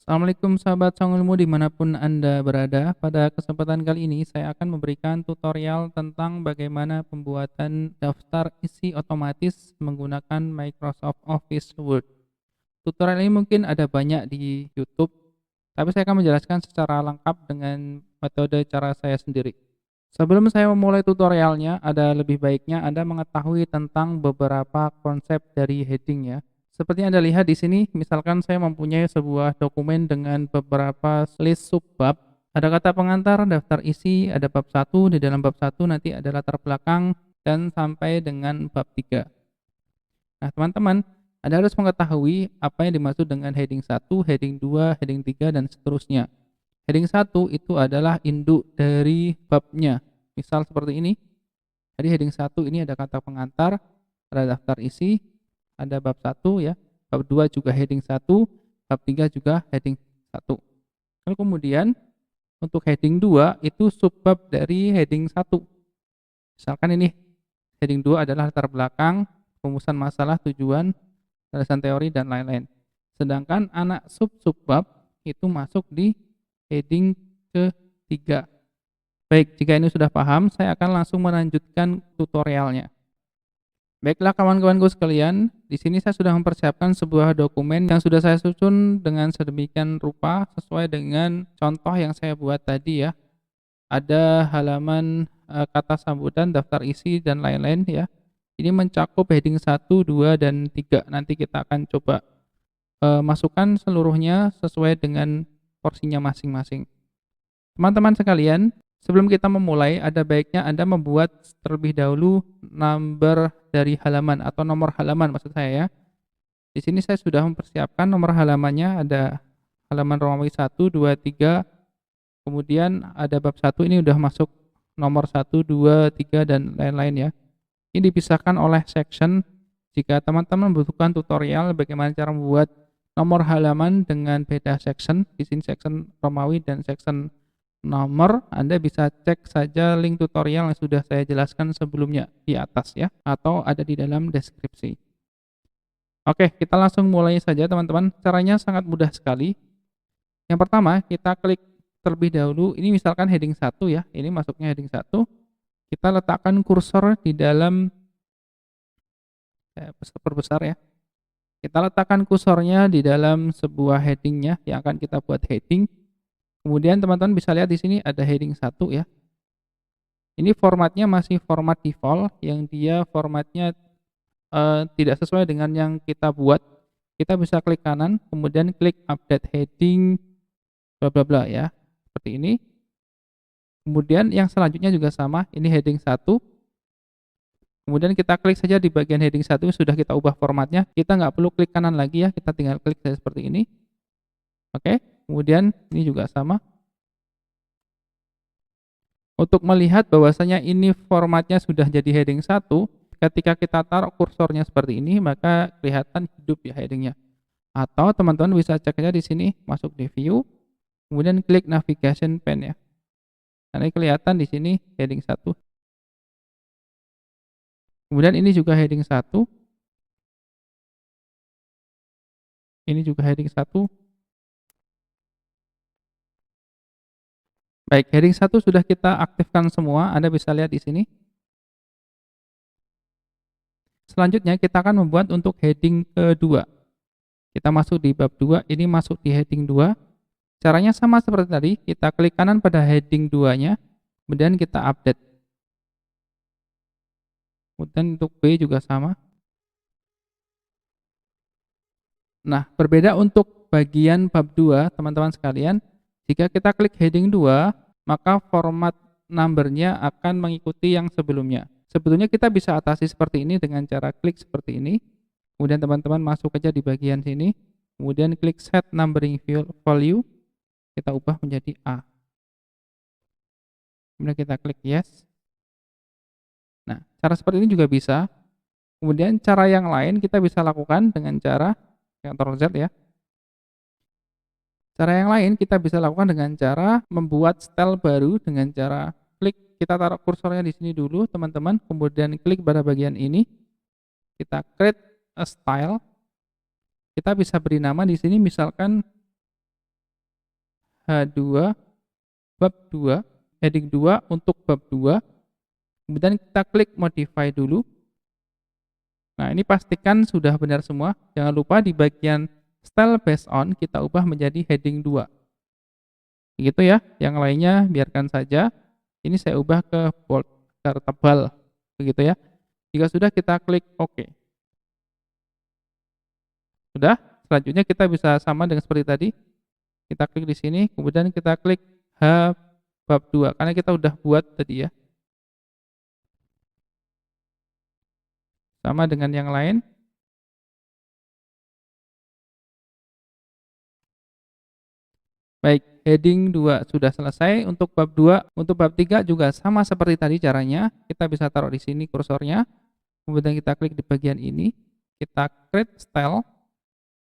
Assalamualaikum sahabat Song Ilmu dimanapun Anda berada. Pada kesempatan kali ini saya akan memberikan tutorial tentang bagaimana pembuatan daftar isi otomatis menggunakan Microsoft Office Word. Tutorial ini mungkin ada banyak di YouTube, tapi saya akan menjelaskan secara lengkap dengan metode cara saya sendiri. Sebelum saya memulai tutorialnya, ada lebih baiknya Anda mengetahui tentang beberapa konsep dari heading ya. Seperti yang Anda lihat di sini, misalkan saya mempunyai sebuah dokumen dengan beberapa list subbab. Ada kata pengantar, daftar isi, ada bab 1, di dalam bab 1 nanti ada latar belakang, dan sampai dengan bab 3. Nah teman-teman, Anda harus mengetahui apa yang dimaksud dengan heading 1, heading 2, heading 3, dan seterusnya. Heading 1 itu adalah induk dari babnya. Misal seperti ini. Jadi heading 1 ini ada kata pengantar, ada daftar isi, ada bab 1 ya. Bab 2 juga heading 1, bab 3 juga heading 1. Lalu kemudian untuk heading 2 itu subbab dari heading 1. Misalkan ini heading 2 adalah latar belakang, rumusan masalah, tujuan, alasan teori, dan lain-lain. Sedangkan anak subbab itu masuk di heading ketiga. Baik, jika ini sudah paham, saya akan langsung melanjutkan tutorialnya. Baiklah kawan-kawanku sekalian, di sini saya sudah mempersiapkan sebuah dokumen yang sudah saya susun dengan sedemikian rupa sesuai dengan contoh yang saya buat tadi ya. Ada halaman kata sambutan, daftar isi, dan lain-lain ya. Ini mencakup heading 1, 2, dan 3. Nanti kita akan coba masukkan seluruhnya sesuai dengan porsinya masing-masing. Teman-teman sekalian, sebelum kita memulai, ada baiknya Anda membuat terlebih dahulu number dari halaman atau nomor halaman maksud saya ya. Di sini saya sudah mempersiapkan nomor halamannya, ada halaman Romawi 1, 2, 3, kemudian ada bab 1 ini udah masuk nomor 1, 2, 3, dan lain-lain ya. Ini dipisahkan oleh section. Jika teman-teman membutuhkan tutorial bagaimana cara membuat nomor halaman dengan beda section, di sini section Romawi dan section nomor, Anda bisa cek saja link tutorial yang sudah saya jelaskan sebelumnya di atas ya, atau ada di dalam deskripsi. Oke, kita langsung mulai saja teman-teman. Caranya sangat mudah sekali. Yang pertama, kita klik terlebih dahulu, ini misalkan heading 1 ya, ini masuknya heading 1. Kita letakkan kursor di dalam, saya perbesar ya. Kita letakkan kursornya di dalam sebuah headingnya yang akan kita buat heading. Kemudian teman-teman bisa lihat di sini ada heading 1 ya. Ini formatnya masih format default yang dia formatnya tidak sesuai dengan yang kita buat. Kita bisa klik kanan, kemudian klik update heading bla bla bla ya. Seperti ini. Kemudian yang selanjutnya juga sama, ini heading 1. Kemudian kita klik saja di bagian heading 1 sudah kita ubah formatnya. Kita nggak perlu klik kanan lagi ya, kita tinggal klik saja seperti ini. Oke, kemudian ini juga sama. Untuk melihat bahwasanya ini formatnya sudah jadi heading 1, ketika kita taruh kursornya seperti ini, maka kelihatan hidup ya headingnya. Atau teman-teman bisa cek aja di sini, masuk di view, kemudian klik navigation pane ya. Nah, ini kelihatan di sini heading 1. Kemudian ini juga heading 1. Ini juga heading 1. Baik, heading 1 sudah kita aktifkan semua, Anda bisa lihat di sini. Selanjutnya kita akan membuat untuk heading kedua. Kita masuk di bab 2, ini masuk di heading 2. Caranya sama seperti tadi, kita klik kanan pada heading 2-nya, kemudian kita update. Kemudian untuk B juga sama. Nah, berbeda untuk bagian bab 2, teman-teman sekalian. Jika kita klik heading 2, maka format number-nya akan mengikuti yang sebelumnya. Sebetulnya kita bisa atasi seperti ini dengan cara klik seperti ini. Kemudian teman-teman masuk aja di bagian sini. Kemudian klik set numbering value. Kita ubah menjadi A. Kemudian kita klik yes. Nah, cara seperti ini juga bisa. Kemudian cara yang lain kita bisa lakukan dengan cara Ctrl Z ya. Cara yang lain kita bisa lakukan dengan cara membuat style baru dengan cara klik, kita taruh kursornya di sini dulu teman-teman, kemudian klik pada bagian ini, kita create a style, kita bisa beri nama di sini misalkan H2 bab 2, heading 2 untuk bab 2, kemudian kita klik modify dulu. Nah, ini pastikan sudah benar semua. Jangan lupa di bagian style based on kita ubah menjadi heading 2. Begitu ya, yang lainnya biarkan saja. Ini saya ubah ke bold agar tebal, begitu ya. Jika sudah kita klik OK. Sudah, selanjutnya kita bisa sama dengan seperti tadi. Kita klik di sini, kemudian kita klik H bab 2 karena kita udah buat tadi ya. Sama dengan yang lain. Baik, heading 2 sudah selesai untuk bab 2. Untuk bab 3 juga sama seperti tadi caranya. Kita bisa taruh di sini kursornya. Kemudian kita klik di bagian ini. Kita create style.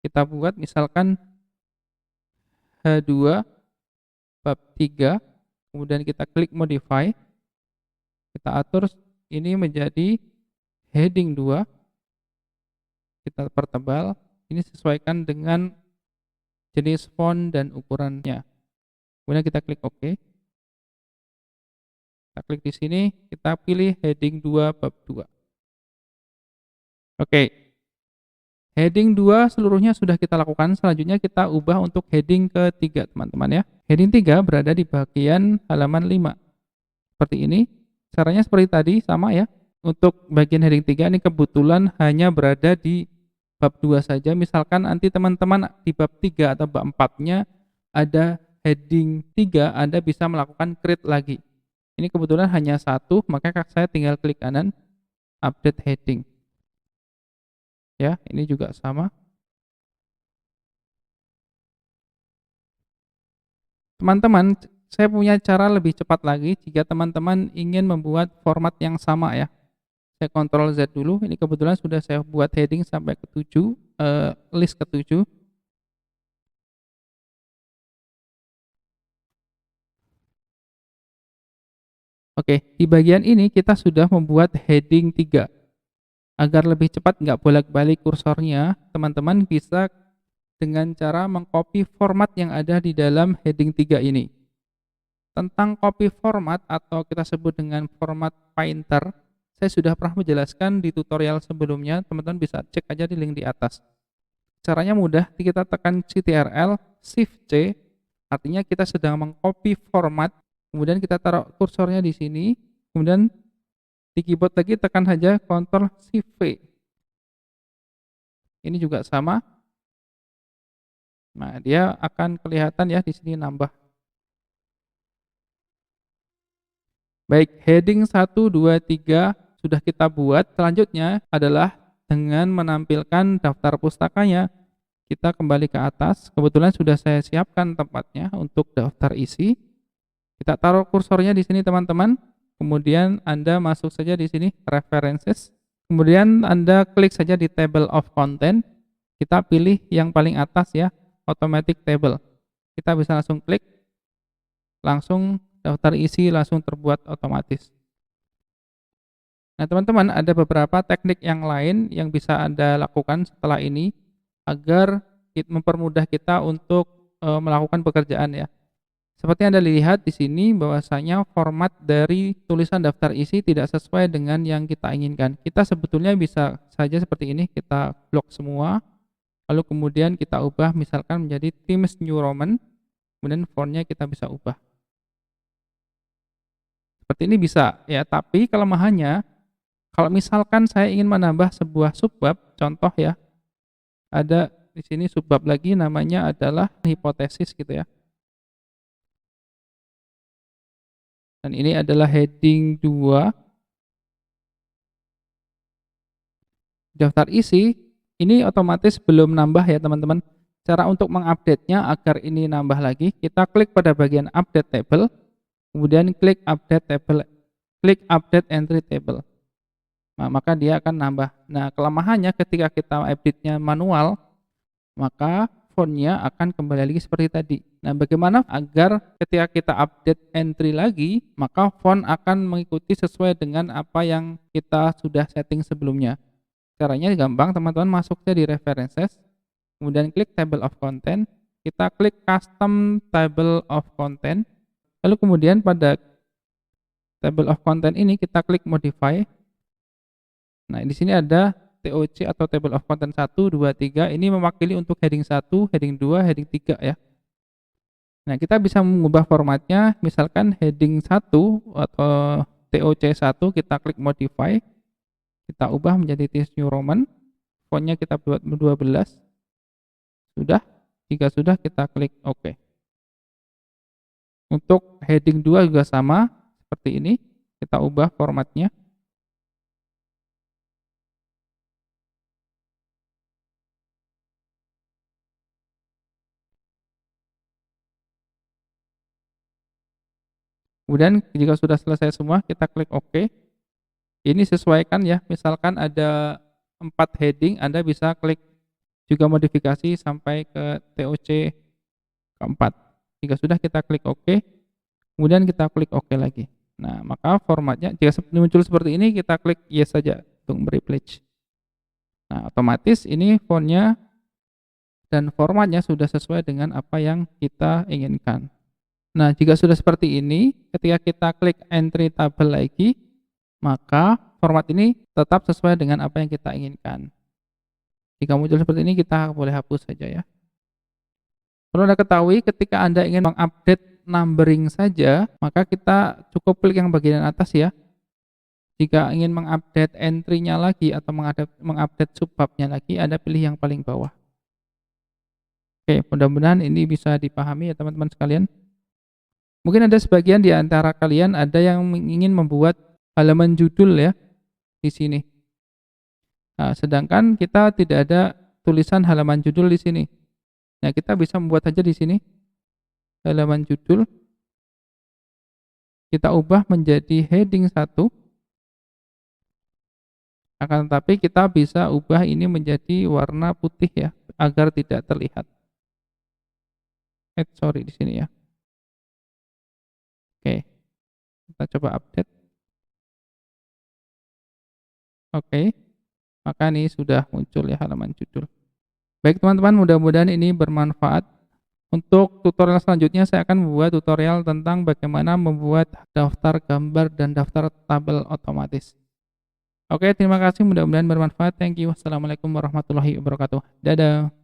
Kita buat misalkan H2 bab 3. Kemudian kita klik modify. Kita atur ini menjadi heading 2. Kita pertebal. Ini sesuaikan dengan jenis font dan ukurannya. Kemudian kita klik OK. Kita klik di sini, kita pilih heading 2 bab 2. Oke. Heading 2 seluruhnya sudah kita lakukan. Selanjutnya kita ubah untuk heading ketiga, teman-teman ya. Heading 3 berada di bagian halaman 5. Seperti ini. Caranya seperti tadi, sama ya. Untuk bagian heading 3 ini kebetulan hanya berada di bab 2 saja. Misalkan nanti teman-teman di bab 3 atau bab 4-nya ada heading 3, Anda bisa melakukan create lagi. Ini kebetulan hanya satu, maka saya tinggal klik kanan, update heading. Ya, ini juga sama. Teman-teman, saya punya cara lebih cepat lagi jika teman-teman ingin membuat format yang sama ya. Saya Ctrl Z dulu, ini kebetulan sudah saya buat heading sampai ke 7, list ke 7. Oke, di bagian ini kita sudah membuat heading 3. Agar lebih cepat nggak bolak-balik kursornya, teman-teman bisa dengan cara mengcopy format yang ada di dalam heading 3 ini. Tentang copy format atau kita sebut dengan format painter, saya sudah pernah menjelaskan di tutorial sebelumnya, teman-teman bisa cek aja di link di atas. Caranya mudah, kita tekan Ctrl, Shift C, artinya kita sedang mengcopy format, kemudian kita taruh kursornya di sini, kemudian di keyboard lagi tekan saja Ctrl Shift V. Ini juga sama. Nah, dia akan kelihatan ya di sini nambah. Baik, heading 1, 2, 3 sudah kita buat. Selanjutnya adalah dengan menampilkan daftar pustakanya. Kita kembali ke atas. Kebetulan sudah saya siapkan tempatnya untuk daftar isi. Kita taruh kursornya di sini, teman-teman. Kemudian Anda masuk saja di sini references. Kemudian Anda klik saja di table of content. Kita pilih yang paling atas ya, automatic table. Kita bisa langsung klik. Langsung daftar isi langsung terbuat otomatis. Nah, teman-teman, ada beberapa teknik yang lain yang bisa Anda lakukan setelah ini agar mempermudah kita untuk melakukan pekerjaan ya. Seperti Anda lihat di sini bahwasanya format dari tulisan daftar isi tidak sesuai dengan yang kita inginkan. Kita sebetulnya bisa saja seperti ini, kita blok semua, lalu kemudian kita ubah misalkan menjadi Times New Roman, kemudian fontnya kita bisa ubah. Seperti ini bisa ya, tapi kelemahannya kalau misalkan saya ingin menambah sebuah subbab, contoh ya, ada di sini subbab lagi namanya adalah hipotesis gitu ya. Dan ini adalah heading 2. Daftar isi, ini otomatis belum nambah ya teman-teman. Cara untuk mengupdate-nya agar ini nambah lagi, kita klik pada bagian update table, kemudian klik update table, klik update entry table. Nah, maka dia akan nambah. Nah, kelemahannya ketika kita update-nya manual, maka fontnya akan kembali lagi seperti tadi. Nah, bagaimana agar ketika kita update entry lagi, maka font akan mengikuti sesuai dengan apa yang kita sudah setting sebelumnya. Caranya gampang, teman-teman masuknya di references, kemudian klik table of content, kita klik custom table of content, lalu kemudian pada table of content ini kita klik modify. Nah, di sini ada TOC atau table of content 1, 2, 3, ini mewakili untuk heading 1, heading 2, heading 3 ya. Nah, kita bisa mengubah formatnya, misalkan heading 1 atau TOC 1 kita klik modify, kita ubah menjadi Times New Roman, fontnya kita buat 12. Sudah, jika sudah kita klik OK. Untuk heading 2 juga sama, seperti ini, kita ubah formatnya. Kemudian jika sudah selesai semua, kita klik OK. Ini sesuaikan ya, misalkan ada 4 heading, Anda bisa klik juga modifikasi sampai ke TOC keempat. Jika sudah kita klik OK, kemudian kita klik OK lagi. Nah, maka formatnya jika muncul seperti ini kita klik yes saja untuk memberi pledge. Nah, otomatis ini fontnya dan formatnya sudah sesuai dengan apa yang kita inginkan. Nah, jika sudah seperti ini, ketika kita klik entry table lagi, maka format ini tetap sesuai dengan apa yang kita inginkan. Jika muncul seperti ini, kita boleh hapus saja ya. Perlu Anda ketahui ketika Anda ingin mengupdate numbering saja, maka kita cukup klik yang bagian atas ya. Jika ingin mengupdate entry-nya lagi atau mengupdate subbabnya lagi, Anda pilih yang paling bawah. Oke, mudah-mudahan ini bisa dipahami ya teman-teman sekalian. Mungkin ada sebagian di antara kalian ada yang ingin membuat halaman judul ya di sini. Nah, sedangkan kita tidak ada tulisan halaman judul di sini. Nah, kita bisa membuat saja di sini halaman judul. Kita ubah menjadi heading 1. Akan tetapi kita bisa ubah ini menjadi warna putih ya, agar tidak terlihat. Sorry di sini ya. Oke. Kita coba update. Oke. Maka ini sudah muncul ya halaman judul. Baik teman-teman, mudah-mudahan ini bermanfaat. Untuk tutorial selanjutnya saya akan membuat tutorial tentang bagaimana membuat daftar gambar dan daftar tabel otomatis. Oke, terima kasih, mudah-mudahan bermanfaat. Thank you. Wassalamualaikum warahmatullahi wabarakatuh. Dadah.